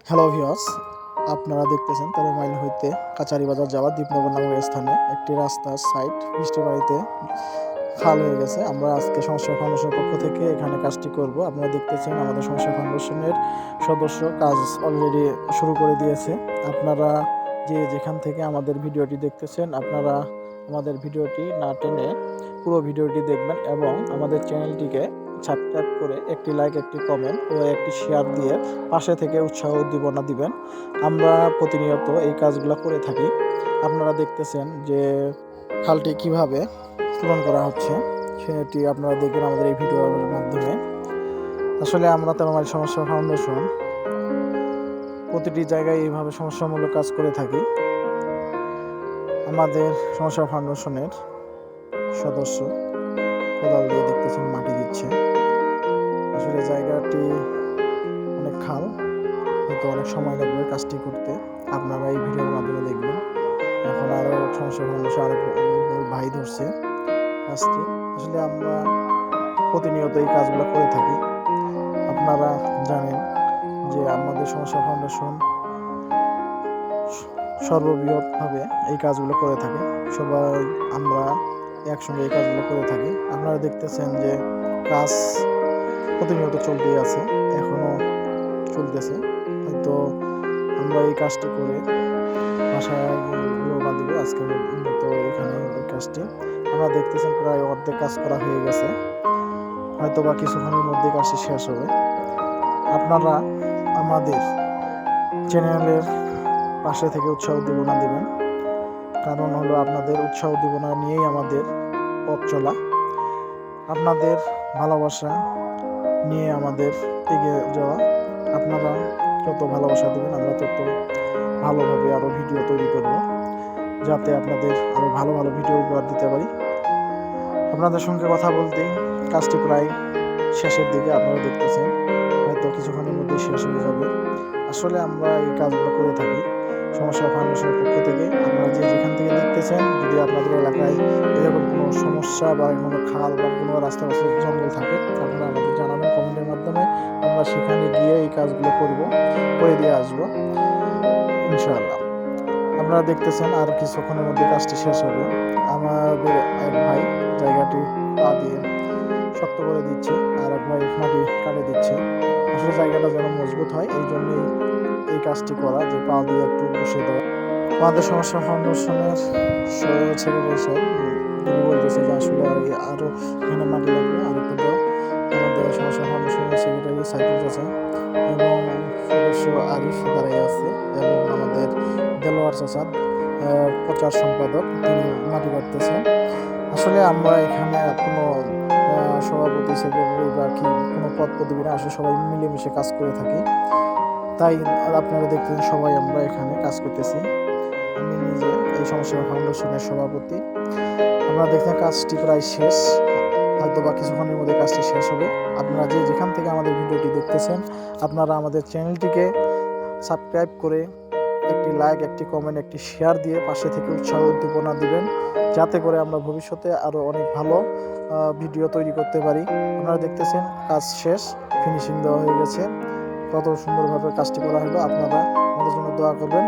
Hello viewers, আপনারা দেখতেছেন ১৩ mile হইতে কাচারীবাজার যাওয়ার দীপনগর নামক স্থানে একটি রাস্তার সাইড বৃষ্টির বাড়িতে খাল হয়ে গেছে। আমরা আজকে সমস্যা ফাউন্ডেশনের পক্ষ থেকে এখানে কাজটি করব। আপনারা দেখতেছেন আমাদের সমস্যা ফাউন্ডেশনের সদস্য কাজ অলরেডি শুরু করে দিয়েছে। আপনারা যেখান থেকে আমাদের ভিডিওটি দেখতেছেন, আপনারা আমাদের ভিডিওটি না টেনে পুরো ভিডিওটি দেখবেন এবং আমাদের চ্যানেলটিকে সাবস্ক্রাইব করে একটি লাইক, একটি কমেন্ট ও একটি শেয়ার দিয়ে পাশে থেকে উৎসাহ উদ্দীপনা দিবেন। আমরা প্রতিনিয়ত এই কাজগুলো করে থাকি। আপনারা দেখতেছেন যে খালটি কিভাবে পূরণ করা হচ্ছে, সেটি আপনারা দেখবেন আমাদের এই ভিডিওর মাধ্যমে। আসলে আমরা তেরোমাইল সমস্যা ফাউন্ডেশন প্রতিটি জায়গায় এইভাবে সমস্যামূলক কাজ করে থাকি। আমাদের সমস্যা ফাউন্ডেশনের সদস্য কোদাল দিয়ে দেখতেছেন মাটি দিচ্ছে। আসলে জায়গাটি অনেক খাল, হয়তো অনেক সময় লাগবে কাজটি করতে। আপনারা এই ভিডিওর মাধ্যমে দেখবেন। এখন আরও সমস্যা ফাউন্ডেশন আরেক ভাই ধরছে কাজটি। আসলে আমরা প্রতিনিয়ত এই কাজগুলো করে থাকি। আপনারা জানেন যে আমাদের সমস্যা ফাউন্ডেশন সর্ববৃহৎভাবে এই কাজগুলো করে থাকে। সবাই আমরা একসঙ্গে এই কাজগুলো করে থাকি। আপনারা দেখতেছেন যে কাজ প্রতিনিয়ত চলতেই আছে, এখনও চলতেছে। হয়তো আমরা এই কাজটি করে বাসায় রওনা দিব আজকের মতো। এখানে এই কাজটি আমরা দেখতেছেন প্রায় অর্ধেক কাজ করা হয়ে গেছে, হয়তো বা কিছুক্ষণের মধ্যে কাজটি শেষ হবে। আপনারা আমাদের চ্যানেলের পাশে থেকে উৎসাহ উদ্দীপনা দেবেন, কারণ হলো আপনাদের উৎসাহ উদ্দীপনা নিয়েই আমাদের পথ চলা। আপনাদের ভালোবাসা নিয়ে আমাদের এগিয়ে যাওয়া। আপনারা যত ভালোবাসা দেবেন আমরা তত ভালোভাবে আরও ভিডিও তৈরি করব, যাতে আপনাদের আরও ভালো ভালো ভিডিও উপহার দিতে পারি। আপনাদের সঙ্গে কথা বলতেই কাজটি প্রায় শেষের দিকে। আপনারা দেখতেছেন হয়তো কিছুক্ষণের মধ্যেই শেষ হয়ে যাবে। আসলে আমরা এই কাজগুলো করে থাকি সমস্যা ফাউন্ডেশনের পক্ষ থেকে। আপনারা যেখান থেকে দেখতেছেন, যদি আপনাদের এলাকায় এরকম কোনো সমস্যা বা কোনো খাল বা কোনো রাস্তা জঙ্গল থাকে, আপনারা আমাদের জানাবেন কমেন্টের মাধ্যমে। আমরা সেখানে গিয়ে এই কাজগুলো করে দিয়ে আসবো ইনশাআল্লাহ। আপনারা দেখতেছেন আর কিছুক্ষণের মধ্যে কাজটি শেষ হবে। আমাদের এক ভাই জায়গাটি পা দিয়ে শক্ত করে দিচ্ছে, আর এক ভাই মাটি কাটে দিচ্ছে। আসলে জায়গাটা যেন মজবুত হয়, এই জন্যই এই কাজটি করা, যে পা দিয়ে একটু বসে দেওয়া। আমাদের সমস্যা ফাউন্ডেশনের সেক্রেটারি সাহেব তিনি বলতেছে যে আসলে আরও এখানে মাটি লাগবে, আর একটু দেওয়া। আমাদের সমস্যা ফাউন্ডেশনের সেক্রেটারি সাইফুল চাচা এবং সদস্য আরিফ দাঁড়াই আছে, এবং আমাদের দেলোয়ার চাচা প্রচার সম্পাদক, তিনি মাটি কাটতেছেন। আসলে আমরা এখানে কোনো সভাপতি, সেক্রেটারি বা কি কোনো পদ পদবি না, আসলে সবাই মিলেমিশে কাজ করে থাকি। তাই আপনারা দেখতেছেন সবাই আমরা এখানে কাজ করতেছি। আমি নিজে এই সমস্যা ফাউন্ডেশনের সভাপতি। আপনারা দেখছেন কাজটি প্রায় শেষ, হয়তো বা কিছুক্ষণের মধ্যে কাজটি শেষ হবে। আপনারা যেখান থেকে আমাদের ভিডিওটি দেখতেছেন, আপনারা আমাদের চ্যানেলটিকে সাবস্ক্রাইব করে একটি লাইক, একটি কমেন্ট, একটি শেয়ার দিয়ে পাশে থেকে উৎসাহ উদ্দীপনা দিবেন, যাতে করে আমরা ভবিষ্যতে আরও অনেক ভালো ভিডিও তৈরি করতে পারি। আপনারা দেখতেছেন কাজ শেষ, ফিনিশিং দেওয়া হয়ে গেছে। কত সুন্দরভাবে কাজটি করা হলো। আপনারা আমাদের জন্য দোয়া করবেন।